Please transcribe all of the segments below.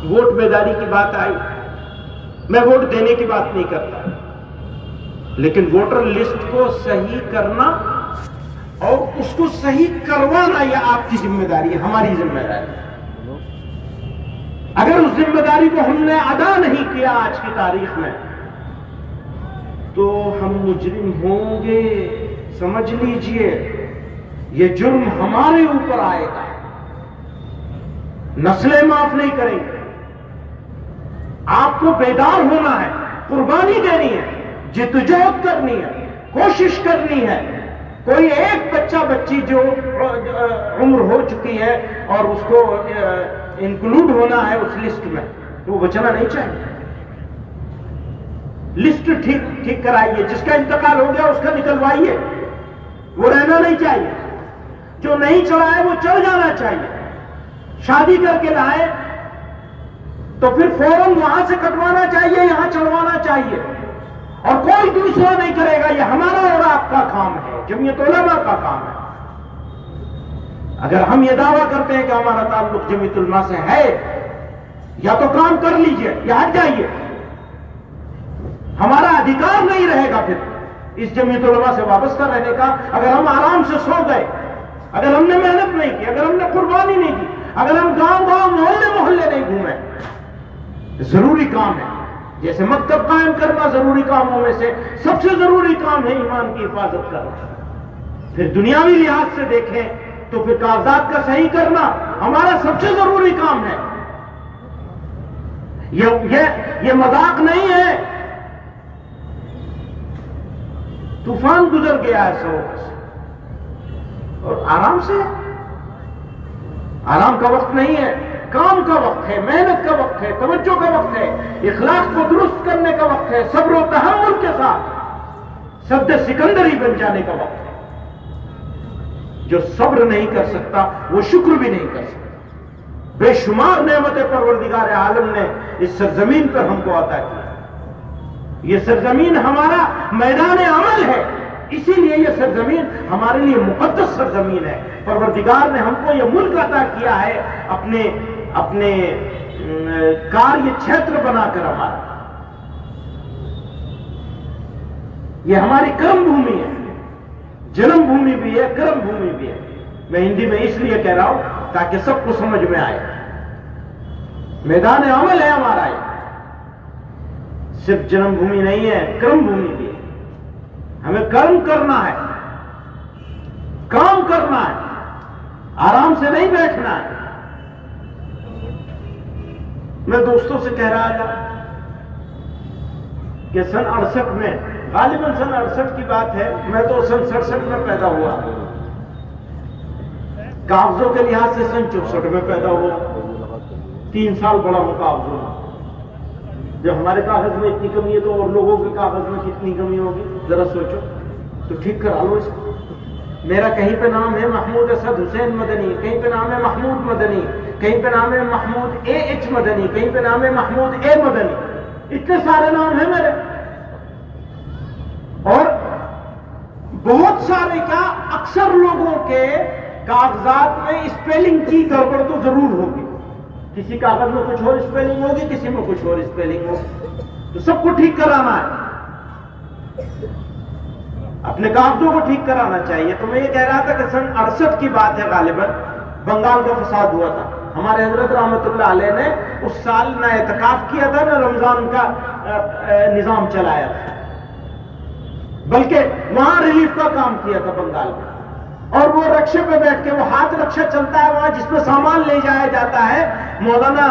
Vote بیداری کی بات آئی، میں ووٹ دینے کی بات نہیں کرتا، لیکن ووٹر لسٹ کو صحیح کرنا اور اس کو صحیح کروانا یہ آپ کی ذمہ داری ہے، ہماری ذمہ داری ہے۔ اگر اس ذمہ داری کو ہم نے ادا نہیں کیا آج کی تاریخ میں تو ہم مجرم ہوں گے، سمجھ لیجئے یہ جرم ہمارے اوپر آئے گا، نسلیں معاف نہیں کریں گے۔ آپ کو بیدار ہونا ہے، قربانی دینی ہے، جدوجہد کرنی ہے، کوشش کرنی ہے۔ کوئی ایک بچہ بچی جو عمر ہو چکی ہے اور اس کو انکلوڈ ہونا ہے اس لسٹ میں، تو وہ بچنا نہیں چاہیے۔ لسٹ ٹھیک کرائیے، جس کا انتقال ہو گیا اس کا نکلوائیے، وہ رہنا نہیں چاہیے۔ جو نہیں چڑھا ہے وہ چڑھ جانا چاہیے۔ شادی کر کے لائے تو پھر فوراً وہاں سے کٹوانا چاہیے، یہاں چڑھوانا چاہیے، اور کوئی دوسرا نہیں کرے گا۔ یہ ہمارا اور آپ کا کام ہے، جمعیت علماء کا کام ہے۔ اگر ہم یہ دعویٰ کرتے ہیں کہ ہمارا تعلق جمعیت علماء سے ہے، یا تو کام کر لیجئے یا ہٹ جائیے۔ ہمارا ادھیکار نہیں رہے گا پھر اس جمعیت علماء سے وابستہ رہنے کا۔ اگر ہم آرام سے سو گئے، اگر ہم نے محنت نہیں کی، اگر ہم نے قربانی نہیں کی، اگر ہم گاؤں گاؤں محلے محلے نہیں گھومے، ضروری کام ہے۔ جیسے مکتب قائم کرنا ضروری کاموں میں سے سب سے ضروری کام ہے ایمان کی حفاظت کرنا۔ پھر دنیاوی لحاظ سے دیکھیں تو پھر کاغذات کا صحیح کرنا ہمارا سب سے ضروری کام ہے۔ یہ مذاق نہیں ہے۔ طوفان گزر گیا ہے سڑک سے، اور آرام سے، آرام کا وقت نہیں ہے، کام کا وقت ہے، محنت کا وقت ہے، توجہ کا وقت ہے، اخلاق کو درست کرنے کا وقت ہے، صبر و تحمل کے ساتھ سد سکندری بن جانے کا وقت ہے۔ جو صبر نہیں کر سکتا وہ شکر بھی نہیں کر سکتا۔ بے شمار نعمت پروردگار عالم نے اس سرزمین پر ہم کو عطا کیا۔ یہ سرزمین ہمارا میدان عمل ہے، اسی لیے یہ سرزمین ہمارے لیے مقدس سرزمین ہے۔ پروردگار نے ہم کو یہ ملک عطا کیا ہے اپنے کاریہ چھیتر بنا کر ہمارا۔ یہ ہماری کرم بھومی ہے، جنم بھومی بھی ہے، کرم بھومی بھی ہے۔ میں ہندی میں اس لیے کہہ رہا ہوں تاکہ سب کو سمجھ میں آئے۔ میدان عمل ہے ہمارا، یہ صرف جنم بھومی نہیں ہے، کرم بھومی بھی ہے۔ ہمیں کرم کرنا ہے، کام کرنا ہے، آرام سے نہیں بیٹھنا ہے۔ میں دوستوں سے کہہ رہا تھا کہ سن 68 میں، غالباً سن 68 کی بات ہے، میں تو سن 67 میں پیدا ہوا، کاغذوں کے لحاظ سے سن 64 میں پیدا ہوا، 3 سال بڑا ہوں کاغذوں میں۔ جب ہمارے کاغذ میں اتنی کمی ہے تو اور لوگوں کے کاغذ میں کتنی کمی ہوگی، ذرا سوچو تو ٹھیک کرا لو اس کو۔ میرا کہیں پہ نام ہے محمود اسد حسین مدنی، کہیں پہ نام ہے محمود مدنی، کہیں پہ نام ہے محمود اے ایچ مدنی، کہیں پہ نام ہے محمود اے مدنی، اتنے سارے نام ہیں میرے۔ اور بہت سارے کیا، اکثر لوگوں کے کاغذات میں اسپیلنگ کی گڑبڑ تو ضرور ہوگی، کسی کاغذ میں کچھ اور اسپیلنگ ہوگی، کسی میں کچھ اور اسپیلنگ ہوگی، تو سب کو ٹھیک کرانا ہے، اپنے کاغذوں کو ٹھیک کرانا چاہیے۔ تو میں یہ کہہ رہا تھا کہ سن 68 کی بات ہے، غالباً بنگال کا فساد ہوا تھا۔ ہمارے حضرت رحمت اللہ علیہ نے اس سال نہ اعتکاف کیا تھا نہ رمضان کا نظام چلایا تھا، بلکہ وہاں ریلیف کا کام کیا تھا بنگال میں۔ اور وہ رکشے پہ بیٹھ کے، وہ ہاتھ رکشہ چلتا ہے وہاں جس پہ سامان لے جایا جاتا ہے، مولانا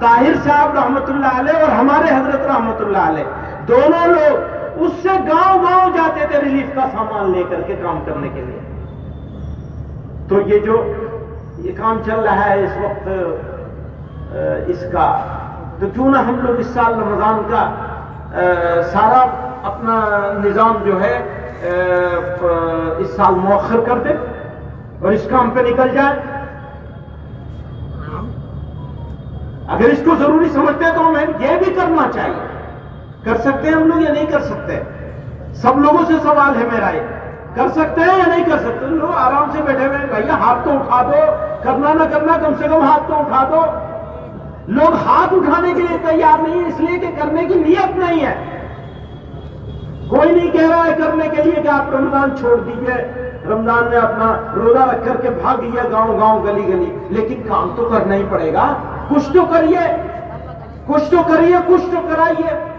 طاہر صاحب رحمت اللہ علیہ اور ہمارے حضرت رحمت اللہ علیہ دونوں لوگ اس سے گاؤں گاؤں جاتے تھے ریلیف کا سامان لے کر کے کام کرنے کے لیے۔ تو یہ کام چل رہا ہے اس وقت اس کا، تو کیوں نہ ہم لوگ اس سال رمضان کا سارا اپنا نظام جو ہے اس سال مؤخر کر دیں اور اس کام پہ نکل جائے۔ اگر اس کو ضروری سمجھتے ہیں تو ہمیں یہ بھی کرنا چاہیے۔ کر سکتے ہیں ہم لوگ یا نہیں کر سکتے؟ سب لوگوں سے سوال ہے میرا، یہ کر سکتے ہیں یا نہیں کر سکتے؟ لوگ آرام سے بیٹھے ہوئے، بھیا ہاتھ تو اٹھا دو، کرنا نہ کرنا کم سے کم ہاتھ تو اٹھا دو۔ لوگ ہاتھ اٹھانے کے لیے تیار نہیں ہے، اس لیے کہ کرنے کی نیت نہیں ہے۔ کوئی نہیں کہہ رہا ہے کرنے کے لیے کہ آپ رمضان چھوڑ دیجئے، رمضان میں اپنا روزہ رکھ کر کے بھاگیے گاؤں گاؤں گلی گلی، لیکن کام تو کرنا ہی پڑے گا۔ کچھ تو کریے، کچھ تو کریے، کچھ تو کرائیے۔